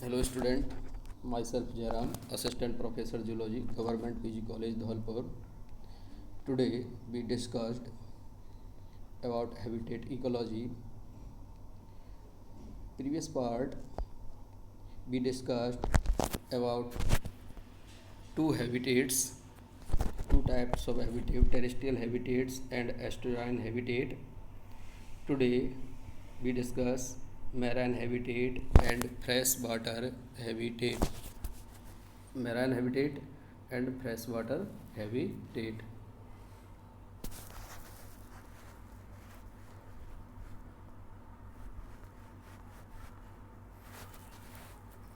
Hello student, myself Jairam, Assistant Professor Zoology, Government PG College, Dholpur. Today we discussed about habitat ecology. Previous part we discussed about two habitats, two types of habitat, terrestrial habitats and estuarine habitat. Today we discuss marine habitat and freshwater habitat. Marine habitat and freshwater habitat.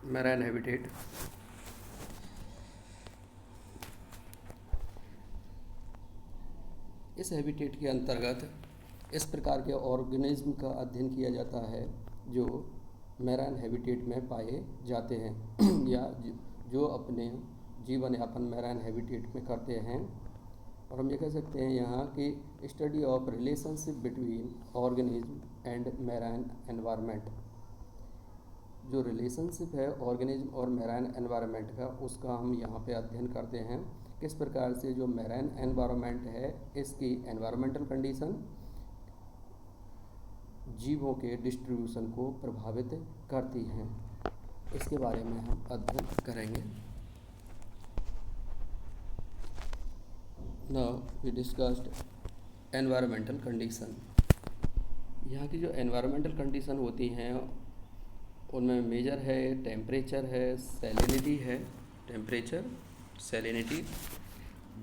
Marine habitat. इस habitat के अंतर्गत इस प्रकार के organism का अध्ययन किया जाता है जो मैराइन हैबिटेट में पाए जाते हैं या जो अपने जीवन यापन मैराइन हैबिटेट में करते हैं। और हम ये कह सकते हैं यहाँ कि study of relationship between organism and marine environment. जो रिलेशनशिप है ऑर्गेनिज्म और मैराइन एनवायरनमेंट का, उसका हम यहाँ पे अध्ययन करते हैं। किस प्रकार से जो मैराइन एनवायरनमेंट है इसकी एनवायरमेंटल कंडीशन जीवों के डिस्ट्रीब्यूशन को प्रभावित करती हैं, इसके बारे में हम अध्ययन करेंगे। Now we discussed environmental condition. यहाँ की जो एनवायरमेंटल कंडीशन होती हैं उनमें मेजर है टेम्परेचर है, सैलिनिटी है, temperature, salinity,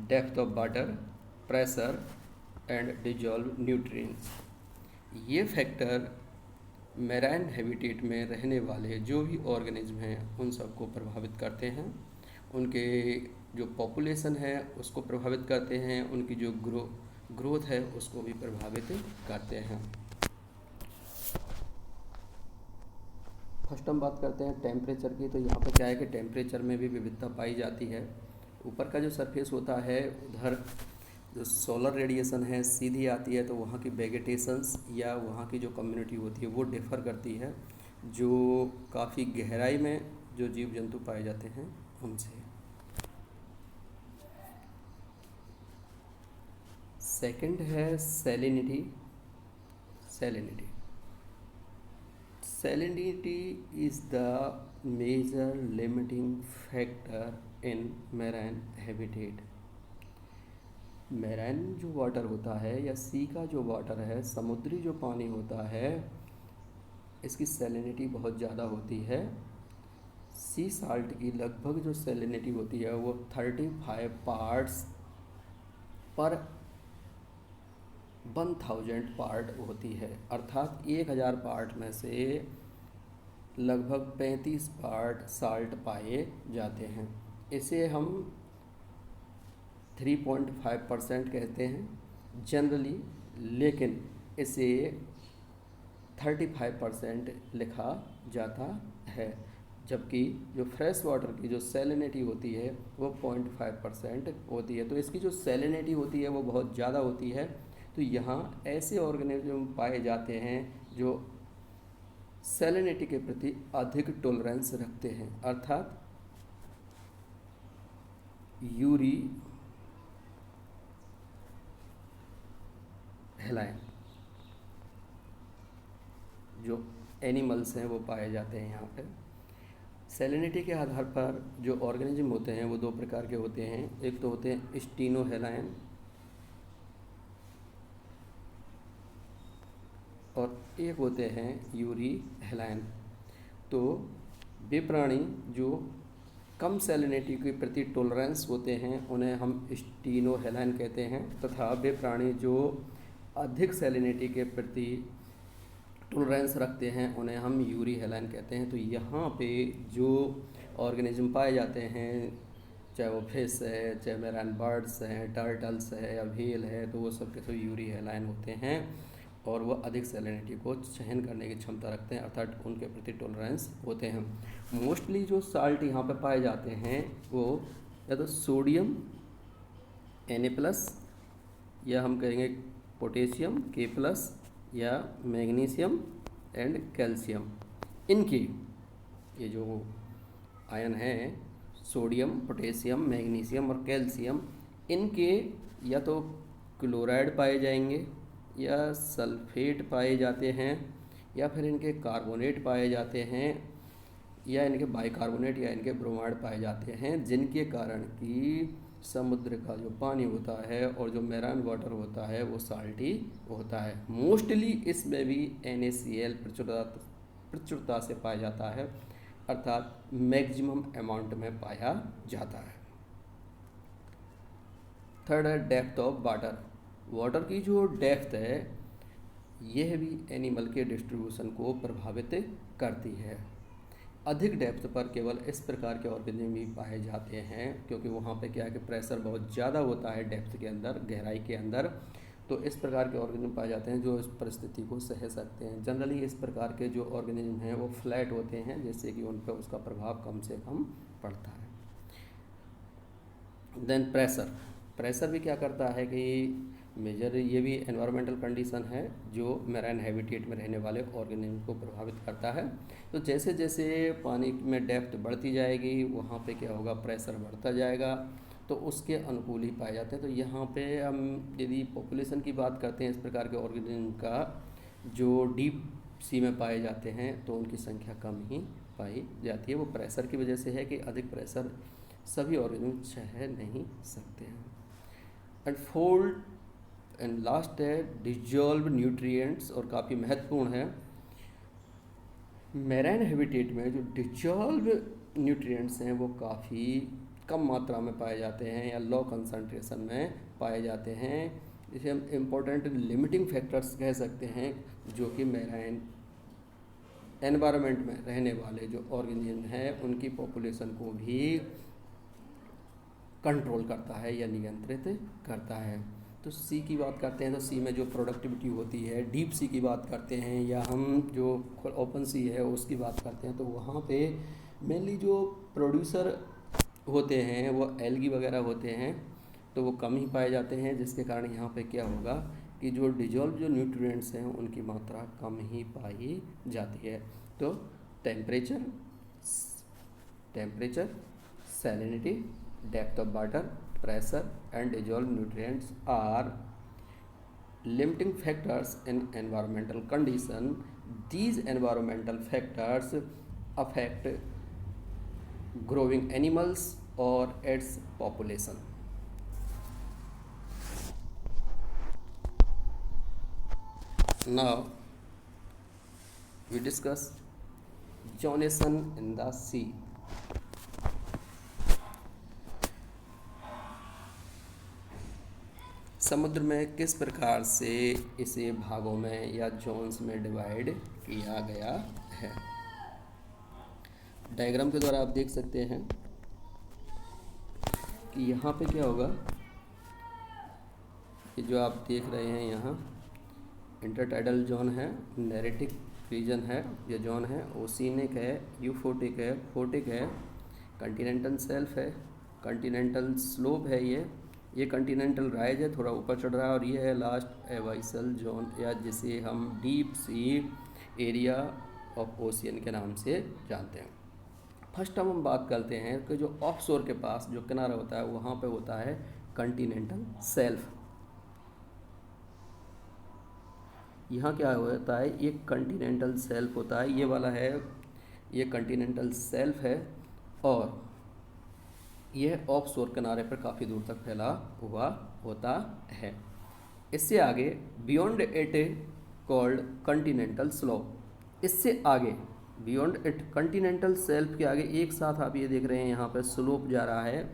depth of water, pressure and dissolve nutrients. ये फैक्टर मैराइन हैबिटेट में रहने वाले जो भी ऑर्गेनिज्म हैं उन सबको प्रभावित करते हैं। उनके जो पॉपुलेशन है उसको प्रभावित करते हैं, उनकी जो ग्रोथ है उसको भी प्रभावित करते हैं। फर्स्ट हम बात करते हैं टेम्परेचर की। तो यहाँ पर क्या है कि टेम्परेचर में भी विविधता पाई जाती है। ऊपर का जो सरफेस होता है उधर जो सोलर रेडिएशन है सीधी आती है, तो वहाँ की वेजिटेशंस या वहाँ की जो कम्युनिटी होती है वो डिफ़र करती है जो काफ़ी गहराई में जो जीव जंतु पाए जाते हैं उनसे। सेकंड है salinity. Salinity is the major limiting factor in marine habitat. Marine जो वाटर होता है या सी का जो वाटर है, समुद्री जो पानी होता है, इसकी सैलिनिटी बहुत ज़्यादा होती है। सी साल्ट की लगभग जो सैलिनिटी होती है वो 35 पार्ट्स पर 1000 पार्ट होती है, अर्थात 1000 पार्ट में से लगभग 35 पार्ट साल्ट पाए जाते हैं। इसे हम 3.5% कहते हैं जनरली, लेकिन इसे 35% लिखा जाता है, जबकि जो फ्रेश वाटर की जो सैलिनिटी होती है वो 0.5% होती है। तो इसकी जो सैलिनिटी होती है वो बहुत ज़्यादा होती है। तो यहाँ ऐसे ऑर्गेनिज्म पाए जाते हैं जो सैलिनिटी के प्रति अधिक टॉलरेंस रखते हैं, अर्थात यूरी हेलाइन जो एनिमल्स हैं वो पाए जाते हैं यहाँ पे। सैलिनिटी के आधार पर जो ऑर्गेनिज्म होते हैं वो दो प्रकार के होते हैं। एक तो होते हैं स्टीनोहेलाइन और एक होते हैं यूरी हेलाइन। तो वे प्राणी जो कम सैलिनिटी के प्रति टॉलरेंस होते हैं उन्हें हम स्टीनोहेलाइन कहते हैं, तथा वे प्राणी जो अधिक सैलिनिटी के प्रति टॉलरेंस रखते हैं उन्हें हम यूरी हेलाइन कहते हैं। तो यहाँ पे जो ऑर्गेनिज्म पाए जाते हैं, चाहे वो फिश है, चाहे मैराइन बर्ड्स हैं, टर्टल्स है या व्हेल है, तो वो सब के सब यूरी हेलाइन होते हैं और वो अधिक सैलिनिटी को सहन करने की क्षमता रखते हैं, अर्थात उनके प्रति टॉलरेंस होते हैं। मोस्टली जो साल्ट यहाँ पे पाए जाते हैं वो या तो सोडियम Na+ या हम कहेंगे पोटेशियम K+ या मैग्नीशियम एंड कैल्शियम। इनकी ये जो आयन हैं सोडियम, पोटेशियम, मैग्नीशियम और कैल्शियम, इनके या तो क्लोराइड पाए जाएंगे या सल्फेट पाए जाते हैं या फिर इनके कार्बोनेट पाए जाते हैं या इनके बाइकार्बोनेट या इनके ब्रोमाइड पाए जाते हैं, जिनके कारण कि समुद्र का जो पानी होता है और जो मैराइन वाटर होता है वो साल्टी होता है। मोस्टली इसमें भी NaCl प्रचुरता से पाया जाता है, अर्थात मैक्सिमम अमाउंट में पाया जाता है। थर्ड है डेप्थ ऑफ वाटर। वाटर की जो डेप्थ है यह भी एनिमल के डिस्ट्रीब्यूशन को प्रभावित करती है। अधिक डेप्थ पर केवल इस प्रकार के ऑर्गेनिज्म भी पाए जाते हैं, क्योंकि वहाँ पे क्या है कि प्रेशर बहुत ज़्यादा होता है डेप्थ के अंदर, गहराई के अंदर, तो इस प्रकार के ऑर्गेनिज्म पाए जाते हैं जो इस परिस्थिति को सह सकते हैं। जनरली इस प्रकार के जो ऑर्गेनिज्म हैं वो फ्लैट होते हैं, जिससे कि उन पर उसका प्रभाव कम से कम पड़ता है। देन प्रेशर भी क्या करता है कि मेजर ये भी एनवायरमेंटल कंडीशन है जो मैराइन हैबिटेट में रहने वाले ऑर्गेनिज्म को प्रभावित करता है। तो जैसे जैसे पानी में डेप्थ बढ़ती जाएगी वहाँ पे क्या होगा, प्रेशर बढ़ता जाएगा, तो उसके अनुकूल ही पाए जाते हैं। तो यहाँ पे हम यदि पॉपुलेशन की बात करते हैं इस प्रकार के ऑर्गेनिज्म का जो डीप सी में पाए जाते हैं, तो उनकी संख्या कम ही पाई जाती है। वो प्रेशर की वजह से है कि अधिक प्रेशर सभी ऑर्गेनिज्म सह नहीं सकते हैं। एंड फोर्थ एंड लास्ट है डिजॉल्व न्यूट्रिएंट्स, और काफ़ी महत्वपूर्ण है। मैराइन हैबिटेट में जो डिजॉल्व न्यूट्रिएंट्स हैं वो काफ़ी कम मात्रा में पाए जाते हैं या लो कंसंट्रेशन में पाए जाते हैं। इसे हम इम्पोर्टेंट लिमिटिंग फैक्टर्स कह सकते हैं, जो कि मैराइन एनवायरनमेंट में रहने वाले जो ऑर्गेनिज्म हैं उनकी पॉपुलेशन को भी कंट्रोल करता है या नियंत्रित करता है। तो सी की बात करते हैं तो सी में जो प्रोडक्टिविटी होती है, डीप सी की बात करते हैं या हम जो ओपन सी है उसकी बात करते हैं, तो वहाँ पे मेनली जो प्रोड्यूसर होते हैं वो एल्गी वगैरह होते हैं, तो वो कम ही पाए जाते हैं, जिसके कारण यहाँ पे क्या होगा कि जो डिजॉल्व जो न्यूट्रिएंट्स हैं उनकी मात्रा कम ही पाई जाती है। तो temperature, salinity, depth of water, pressure and dissolved nutrients are limiting factors in environmental condition. These environmental factors affect growing animals or its population. Now we discuss zonation in the sea. समुद्र में किस प्रकार से इसे भागों में या Jones में डिवाइड किया गया है। डायग्राम के द्वारा आप देख सकते हैं कि यहाँ पे क्या होगा कि जो आप देख रहे हैं यहाँ इंटरटाइडल जोन है, नेरेटिक रीजन है, ये जोन है, ओशिनिक है, यूफोटिक है, फोटिक है, कंटिनेंटल शेल्फ है, कंटिनेंटल स्लोप है, ये कंटिनेंटल राइज है, थोड़ा ऊपर चढ़ रहा है, और ये है लास्ट एवाइसल जोन या जिसे हम deep sea area of ocean के नाम से जानते हैं। फर्स्ट हम बात करते हैं कि जो ऑफ शोर के पास जो किनारा होता है वहाँ पे होता है कंटिनेंटल शेल्फ। यहाँ क्या होता है, ये कंटिनेंटल शेल्फ होता है, ये वाला है, ये कंटिनेंटल शेल्फ है, और यह ऑफ शोर किनारे पर काफ़ी दूर तक फैला हुआ होता है। इससे आगे beyond it called Continental slope. इससे आगे बियॉन्ड इट कंटिनेंटल शेल्फ के आगे एक साथ आप ये देख रहे हैं यहाँ पर स्लोप जा रहा है,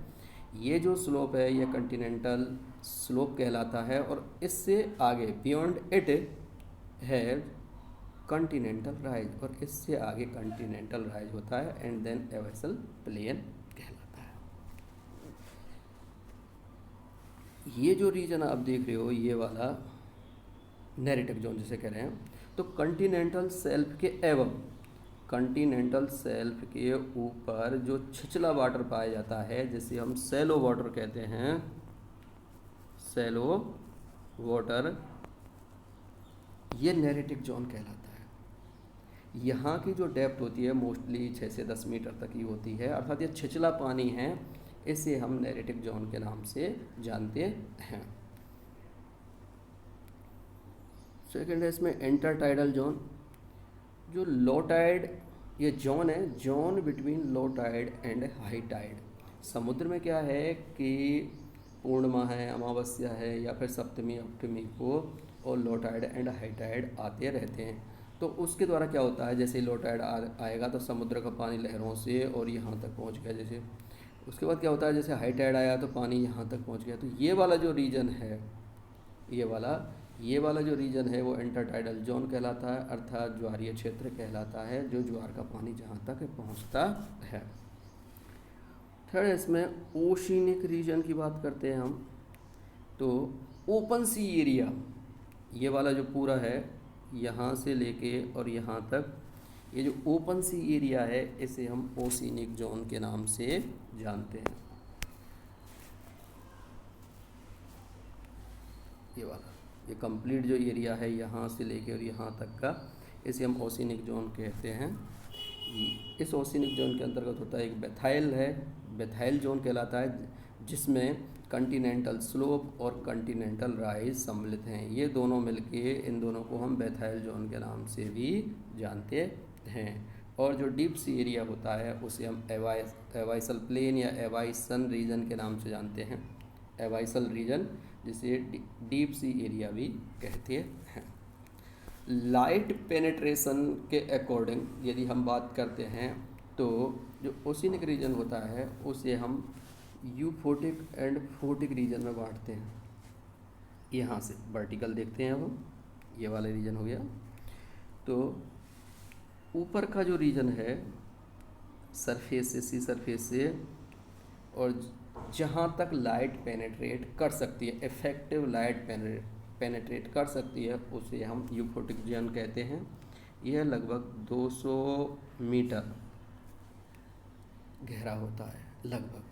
ये जो स्लोप है ये कंटिनेंटल स्लोप कहलाता है। और इससे आगे बियॉन्ड इट है कंटिनेंटल राइज, और इससे आगे कंटिनेंटल राइज होता है, एंड देन एवाइसल प्लेन कहलाता है। ये जो रीजन आप देख रहे हो ये वाला नेरेटिव जोन जिसे कह रहे हैं, तो कंटिनेंटल शेल्फ के एवं कंटिनेंटल शेल्फ के ऊपर जो छिछला वाटर पाया जाता है जिसे हम सैलो वाटर कहते हैं, सैलो वाटर, ये नेरेटिक जोन कहलाता है। यहाँ की जो डेप्थ होती है मोस्टली 6 से 10 मीटर तक ही होती है, अर्थात ये छिछला पानी है, इसे हम नेरेटिक जोन के नाम से जानते हैं। सेकेंड है इसमें इंटर टाइडल जोन। जो लो टाइड ये जोन है, zone between low tide and high tide. समुद्र में क्या है कि पूर्णिमा है, अमावस्या है या फिर सप्तमी अष्टमी को और low tide and high tide आते रहते हैं। तो उसके द्वारा क्या होता है, जैसे लो टाइड आएगा तो समुद्र का पानी लहरों से और यहाँ तक पहुँच गया, जैसे उसके बाद क्या होता है जैसे हाई टाइड आया तो पानी यहाँ तक पहुँच गया। तो ये वाला जो रीजन है, ये वाला जो रीजन है वो इंटरटाइडल जोन कहलाता है, अर्थात ज्वारीय क्षेत्र कहलाता है, जो ज्वार का पानी जहाँ तक पहुँचता है। थर्ड इसमें ओशिनिक रीजन की बात करते हैं हम। तो ओपन सी एरिया, ये वाला जो पूरा है यहाँ से लेके और यहाँ तक, ये जो ओपन सी एरिया है इसे हम ओशिनिक जोन के नाम से जानते हैं। ये वाला, ये कंप्लीट जो एरिया है यहाँ से लेके और यहाँ तक का, इसे हम ओशिनिक जोन कहते हैं। इस ओशिनिक जोन के अंतर्गत होता है एक बेथाइल है, बेथाइल जोन कहलाता है, जिसमें कंटिनेंटल स्लोप और कंटिनेंटल राइज सम्मिलित हैं। ये दोनों मिलके इन दोनों को हम बेथाइल जोन के नाम से भी जानते हैं। और जो डीप सी एरिया होता है उसे हम एवाइसल प्लेन या एवाइसन रीजन के नाम से जानते हैं। एवाइसल रीजन जिसे डीप सी एरिया भी कहते हैं। लाइट पेनेट्रेशन के अकॉर्डिंग यदि हम बात करते हैं तो जो ओशिनिक रीजन होता है उसे हम यूफोटिक एंड फोटिक रीजन में बांटते हैं। यहाँ से वर्टिकल देखते हैं हम, ये वाला रीजन हो गया। तो ऊपर का जो रीजन है सरफेस से, सी सरफेस से, और जहाँ तक लाइट पेनेट्रेट कर सकती है, इफेक्टिव लाइट पेनेट्रेट कर सकती है, उसे हम यूफोटिक जोन कहते हैं। यह लगभग 200 मीटर गहरा होता है लगभग।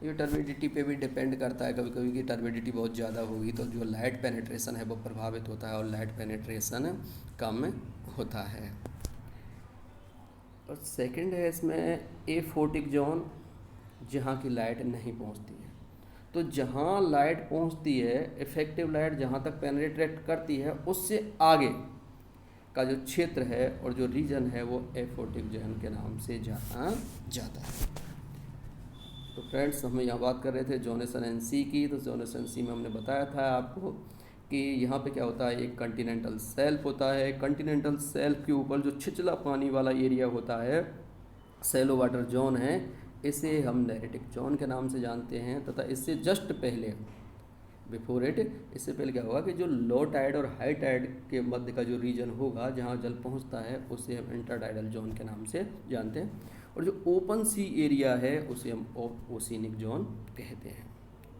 ये टर्बिडिटी पे भी डिपेंड करता है, कभी कभी की टर्बिडिटी बहुत ज़्यादा होगी तो जो लाइट पेनेट्रेशन है वो प्रभावित होता है और लाइट पेनेट्रेशन कम होता है। और सेकंड है इसमें एफोटिक जोन, जहाँ की लाइट नहीं पहुँचती है। तो जहाँ लाइट पहुँचती है, इफेक्टिव लाइट जहाँ तक पेनेट्रेट करती है, उससे आगे का जो क्षेत्र है और जो रीजन है वो एफोटिक जोन के नाम से जाना जाता है। तो फ्रेंड्स, हम यहाँ बात कर रहे थे जोनेसन एंड सी की। तो जोनेसन सी में हमने बताया था आपको कि यहाँ पे क्या होता है, एक कंटिनेंटल शेल्फ होता है। कंटिनेंटल शेल्फ के ऊपर जो छिछला पानी वाला एरिया होता है, सैलो वाटर जोन है, इसे हम नेरेटिक जोन के नाम से जानते हैं। तथा इससे जस्ट पहले, बिफोर इट, इससे पहले क्या होगा कि जो लो टाइड और हाई टाइड के मध्य का जो रीजन होगा जहाँ जल पहुँचता है, उसे हम इंटरटाइडल जोन के नाम से जानते हैं। और जो ओपन सी एरिया है उसे हम ओशिनिक जोन कहते हैं।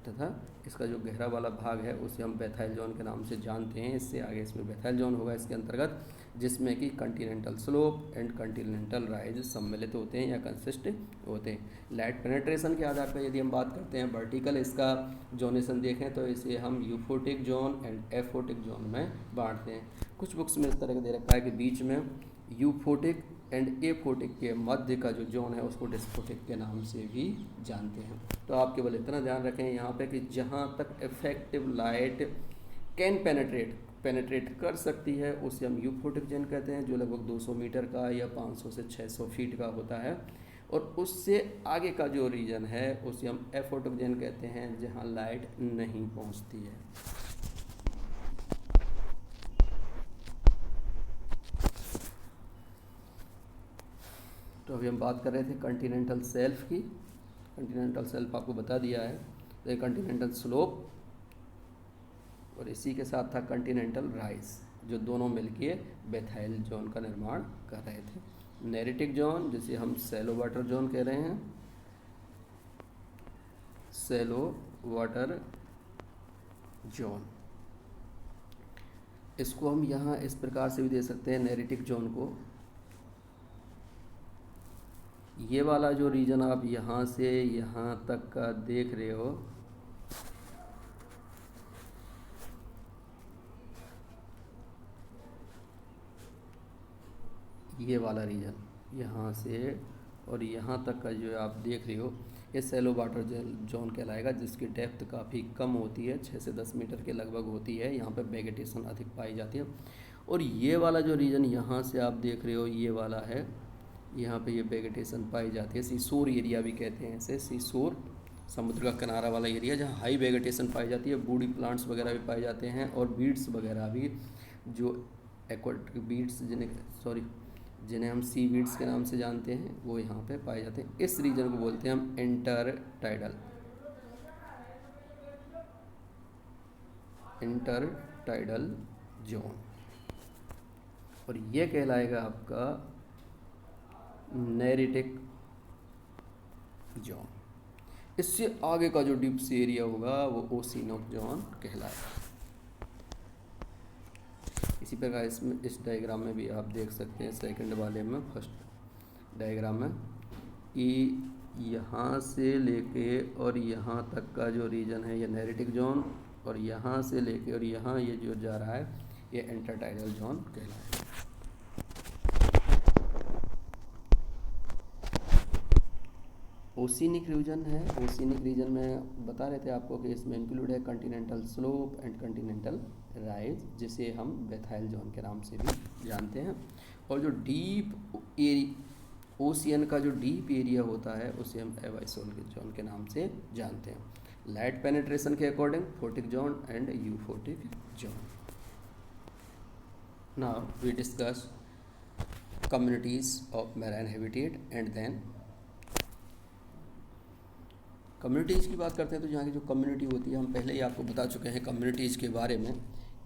तथा इसका जो गहरा वाला भाग है उसे हम बेथाइल जोन के नाम से जानते हैं। इससे आगे इसमें बेथाइल जोन होगा इसके अंतर्गत, जिसमें कि Continental slope and Continental rise सम्मिलित होते हैं या कंसिस्ट होते हैं। लाइट पेनेट्रेशन के आधार पर यदि हम बात करते हैं वर्टिकल इसका जोनेशन देखें तो इसे हम यूफोटिक जोन एंड एफोटिक जोन में बांटते हैं। कुछ बुक्स में इस तरह का दे रखा है कि बीच में यूफोटिक एंड एफोटिक के मध्य का जो जोन है उसको डिस्फोटिक के नाम से भी जानते हैं। तो आप केवल इतना ध्यान रखें यहाँ पे कि जहाँ तक इफेक्टिव लाइट कैन पेनेट्रेट कर सकती है उसे हम यूफोटिक जोन कहते हैं, जो लगभग 200 मीटर का या 500 से 600 फीट का होता है। और उससे आगे का जो रीजन है उसे हम एफोटिक जोन कहते हैं, जहाँ लाइट नहीं पहुँचती है। तो अभी हम बात कर रहे थे कंटिनेंटल शेल्फ की। कंटिनेंटल शेल्फ आपको बता दिया है, तो कंटिनेंटल स्लोप और इसी के साथ था कंटिनेंटल राइज, जो दोनों मिलके बेथाइल जोन का निर्माण कर रहे थे। नेरेटिक जोन, जिसे हम सैलो वाटर जोन कह रहे हैं, सैलो वाटर जोन, इसको हम यहाँ इस प्रकार से भी दे सकते हैं नेरेटिक जोन को। ये वाला जो रीजन आप यहाँ से यहाँ तक का देख रहे हो, ये वाला रीजन यहाँ से और यहाँ तक का जो आप देख रहे हो ये सैलो वाटर जोन कहलाएगा, जिसकी डेप्थ काफ़ी कम होती है, 6 से 10 मीटर के लगभग होती है। यहाँ पे वेजिटेशन अधिक पाई जाती है। और ये वाला जो रीजन यहाँ से आप देख रहे हो ये वाला है, यहाँ पे ये वेजिटेशन पाई जाती है। सीशोर एरिया भी कहते हैं इसे, सीशोर समुद्र का किनारा वाला एरिया जहाँ हाई वेजिटेशन पाई जाती है, बूडी प्लांट्स वगैरह भी पाए जाते हैं और बीड्स वगैरह भी, जो एक्वाटिक बीड्स जिन्हें हम सी बीड्स के नाम से जानते हैं, वो यहाँ पे पाए जाते हैं। इस रीजन को बोलते हैं हम इंटर टाइडल जोन, और ये कहलाएगा आपका नेरिटिक जोन। इससे आगे का जो डीप सी एरिया होगा वो ओशिनोक जोन कहलाएगा। इसी प्रकार इसमें इस डायग्राम में भी आप देख सकते हैं, सेकंड वाले में, फर्स्ट डायग्राम में, कि यहाँ से लेके और यहाँ तक का जो रीजन है ये नेरिटिक जोन, और यहाँ से लेके और यहाँ ये जो जा रहा है ये इंटरटाइडल जोन कहलाएगा। ओशिनिक रीजन है। ओशिनिक रीजन में बता रहे थे आपको कि इसमें इंक्लूड है continental slope and continental rise, जिसे हम बेथाइल जोन के नाम से भी जानते हैं। और जो डीप ओशियन का जो डीप एरिया होता है उसे हम एबाइसोल जोन के नाम से जानते हैं। लाइट पेनिट्रेशन के according photic zone and euphotic zone. Now we discuss communities of marine habitat and then communities की बात करते हैं। तो यहाँ की जो कम्युनिटी होती है, हम पहले ही आपको बता चुके हैं कम्युनिटीज़ के बारे में,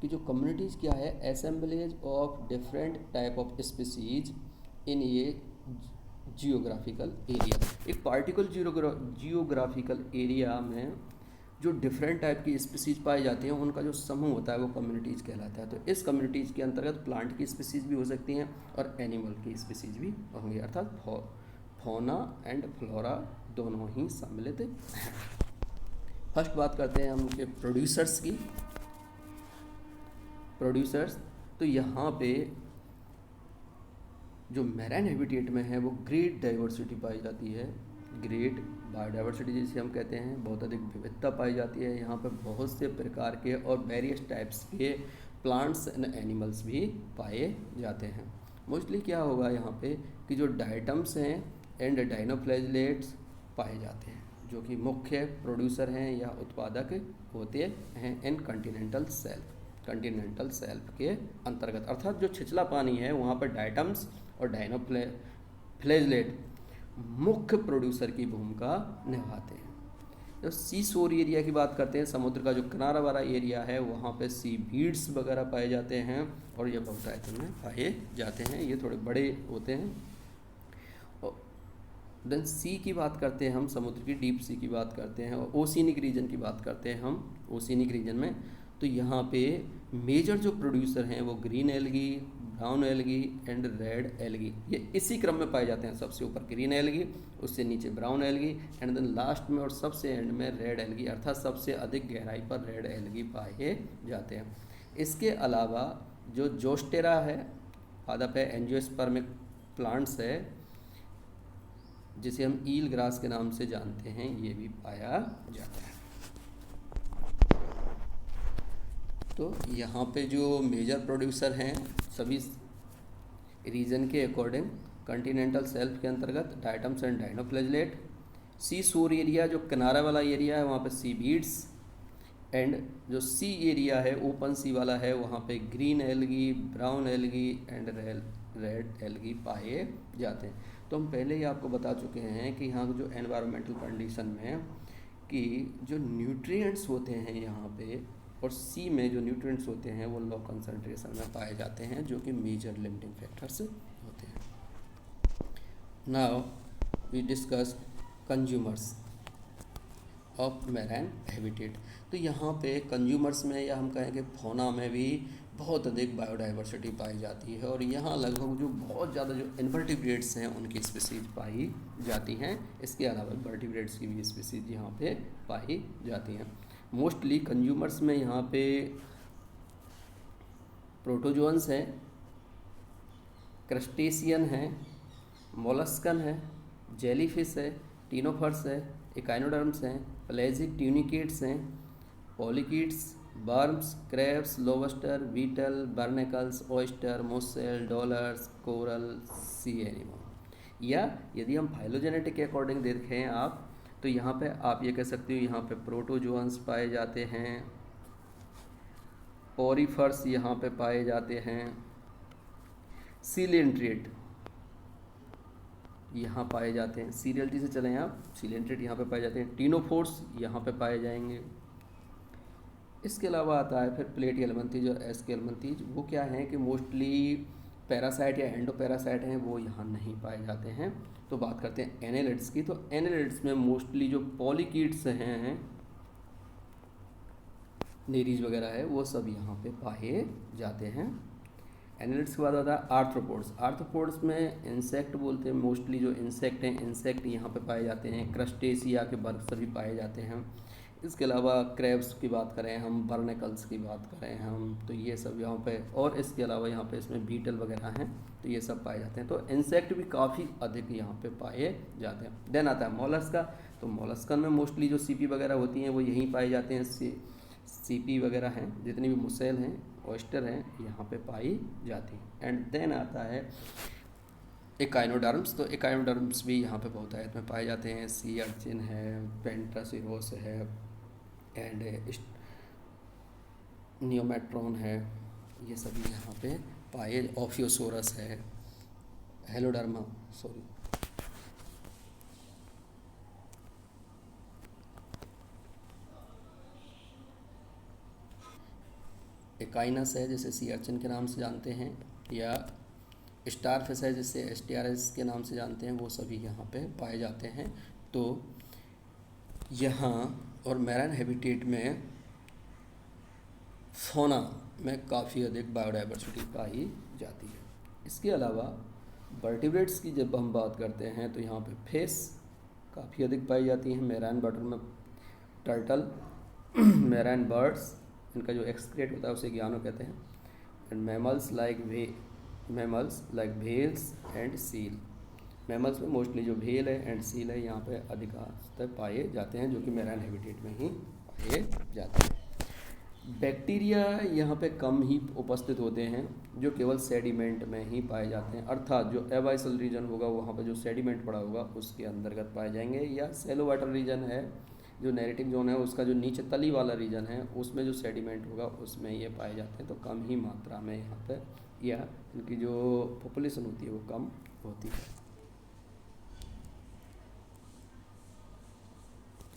कि जो कम्युनिटीज़ क्या है, assemblage of different type of species in A geographical area. एक पार्टिकुलर जियोग्राफिकल एरिया में जो डिफरेंट टाइप की स्पीसीज पाई जाती हैं उनका जो समूह होता है वो कम्युनिटीज़ कहलाता है। तो इस कम्युनिटीज़ के अंतर्गत प्लांट की स्पीसीज भी हो सकती हैं और एनिमल की स्पीसीज भी होंगी, अर्थात फौना एंड फ्लोरा दोनों ही सम्मिलित हैं। फर्स्ट बात करते हैं हम उनके प्रोड्यूसर्स की। प्रोड्यूसर्स, तो यहाँ पे जो मैराइन हैबिटेट में है वो ग्रेट डाइवर्सिटी पाई जाती है। ग्रेट बायोडाइवर्सिटी जिसे हम कहते हैं, बहुत अधिक विविधता पाई जाती है। यहाँ पे बहुत से प्रकार के और वेरियस टाइप्स के प्लांट्स एंड एनिमल्स भी पाए जाते हैं। मोस्टली क्या होगा यहाँ पे कि जो डाइटम्स हैं एंड डाइनोफ्लैजिलेट्स पाए जाते हैं, जो कि मुख्य प्रोड्यूसर हैं या उत्पादक होते हैं इन कॉन्टिनेंटल सेल्फ के अंतर्गत। अर्थात जो छिछला पानी है वहाँ पर डाइटम्स और डाइनोफ्लैजिलेट मुख्य प्रोड्यूसर की भूमिका निभाते हैं। तो सी शोर एरिया की बात करते हैं, समुद्र का जो किनारा वाला एरिया है वहाँ पे सी बीड्स वगैरह पाए जाते हैं और ये बहुतायत में पाए जाते हैं, ये थोड़े बड़े होते हैं। देन सी की बात करते हैं हम, समुद्र की डीप सी की बात करते हैं, और ओशिनिक रीजन की बात करते हैं हम। ओशिनिक रीजन में तो यहाँ पे मेजर जो प्रोड्यूसर हैं वो green algae, brown algae and red algae, ये इसी क्रम में पाए जाते हैं। सबसे ऊपर ग्रीन एल्गी, उससे नीचे brown algae and then last में और सबसे एंड में रेड एल्गी, अर्थात सबसे अधिक गहराई पर रेड एल्गी पाए जाते हैं। इसके अलावा जो जोस्टेरा है, पादप है, एंजियोस्पर्मिक प्लांट्स है जिसे हम ईल ग्रास के नाम से जानते हैं, ये भी पाया जाता है। तो यहाँ पे जो मेजर प्रोड्यूसर हैं सभी रीजन के अकॉर्डिंग, कॉन्टिनेंटल सेल्फ के अंतर्गत डाइटम्स एंड डाइनोफ्लैजिलेट, सी शोर एरिया जो किनारा वाला एरिया है वहाँ पे सी बीड्स, एंड जो सी एरिया है ओपन सी वाला है वहाँ पे green algae, brown algae and red algae पाए जाते हैं। तो हम पहले ही आपको बता चुके हैं कि यहाँ जो एनवायरमेंटल कंडीशन में कि जो न्यूट्रिएंट्स होते हैं यहाँ पे और सी में जो न्यूट्रिएंट्स होते हैं वो लो कंसंट्रेशन में पाए जाते हैं, जो कि मेजर लिमिटिंग फैक्टर्स होते हैं। Now we discuss consumers of marine habitat. तो यहाँ पे कंज्यूमर्स में या हम कहें कि फौना में भी बहुत अधिक बायोडाइवर्सिटी पाई जाती है, और यहाँ लगभग जो बहुत ज़्यादा जो इनवर्टिब्रेट्स हैं उनकी स्पीसीज पाई जाती हैं। इसके अलावा वर्टिब्रेट्स की भी स्पीसीज यहाँ पे पाई जाती हैं। मोस्टली कंज्यूमर्स में यहाँ पे प्रोटोजोन्स हैं, क्रस्टेशियन है, मोलस्कन है, जेलीफिश है, टीनोफर्स है, इकाइनोडर्म्स हैं, पेलेजिक ट्यूनिकेट्स हैं, polychaetes, worms, crabs, lobster, beetle, barnacles, oyster, mussel, dollars, coral, sea animal. या यदि हम फाइलोजेनेटिक के अकॉर्डिंग देखें आप, तो यहाँ पे आप ये कह सकते हो यहाँ पे प्रोटोजोअन्स पाए जाते हैं, पोरीफर्स यहाँ पे पाए जाते हैं, सीलेंट्रेट यहाँ पाए जाते हैं, सीरियलिटी से चलें आप, सीलेंट्रेट यहाँ पे पाए जाते हैं, टीनोफोर्स यहाँ पे पाए जाएंगे। इसके अलावा आता है फिर प्लेटियलमंथीज और एस्केलमंथीज। वो क्या हैं कि मोस्टली पैरासाइट या एंडोपैरासाइट हैं, वो यहाँ नहीं पाए जाते हैं। तो बात करते हैं एनेलिड्स की। तो एनेलिड्स में मोस्टली जो पॉलीकीट्स हैं, नेरीज वगैरह है, वो सब यहाँ पे पाए जाते हैं। एनेलिड्स के बाद आता है आर्थ्रोपोड्स। आर्थ्रोपोड्स में इंसेक्ट बोलते हैं, मोस्टली जो इंसेक्ट हैं, इंसेक्ट यहाँ पे पाए जाते हैं। क्रस्टेशिया के वर्ग सभी पाए जाते हैं। इसके अलावा क्रैब्स की बात करें हम, बर्नेकल्स की बात करें हम, तो ये सब यहाँ पे, और इसके अलावा यहाँ पे इसमें बीटल वगैरह हैं, तो ये सब पाए जाते हैं। तो इंसेक्ट भी काफ़ी अधिक यहाँ पे पाए जाते हैं। देन आता है मोलस्का। तो मोलस्कन में मोस्टली जो सीपी वगैरह होती हैं वो यहीं पाए जाते हैं। सीपी वगैरह हैं, जितनी भी मुसेल हैं, ऑयस्टर हैं, यहाँ पे पाई जाती हैं। एंड देन आता है इकाइनोडर्म्स। तो इकाइनोडर्म्स भी यहाँ पे बहुत आयत में पाए जाते हैं। सी अर्चिन है, पेंटासिरोस है, एंड नियोमेट्रॉन है, ये सभी यहाँ पे पाए। ऑफियोसोरस है, हेलोडर्मा, सॉरी, एकाइनस है जिसे सी अर्चिन के नाम से जानते हैं, या स्टारफिश है जिसे एस्टियारिस के नाम से जानते हैं, वो सभी यहाँ पे पाए जाते हैं। तो यहाँ और मैराइन हैबिटेट में फौना में काफ़ी अधिक बायोडाइवर्सिटी पाई जाती है। इसके अलावा वर्टिब्रेट्स की जब हम बात करते हैं तो यहाँ पे फिश काफ़ी अधिक पाई जाती हैं। मैराइन वाटर में टर्टल, मैराइन बर्ड्स, इनका जो एक्सक्रीट होता है उसे ग्यानो कहते हैं। And mammals like whales and seal. Mammals में मोस्टली जो व्हेल है एंड सील है यहाँ पे अधिकांशतः पाए जाते हैं, जो कि मैराइन हैबिटेट में ही पाए जाते हैं। बैक्टीरिया यहाँ पे कम ही उपस्थित होते हैं, जो केवल सेडिमेंट में ही पाए जाते हैं, अर्थात जो एबाइसल रीजन होगा वहाँ पे जो सेडिमेंट पड़ा होगा उसके अंतर्गत पाए जाएंगे, या सेलो वाटर रीजन है, जो नेरेटिक जोन है उसका जो नीचे तली वाला रीजन है उसमें जो सेडिमेंट होगा उसमें ये पाए जाते हैं। तो कम ही मात्रा में यहाँ पे, या इनकी जो पॉपुलेशन होती है वो कम होती है।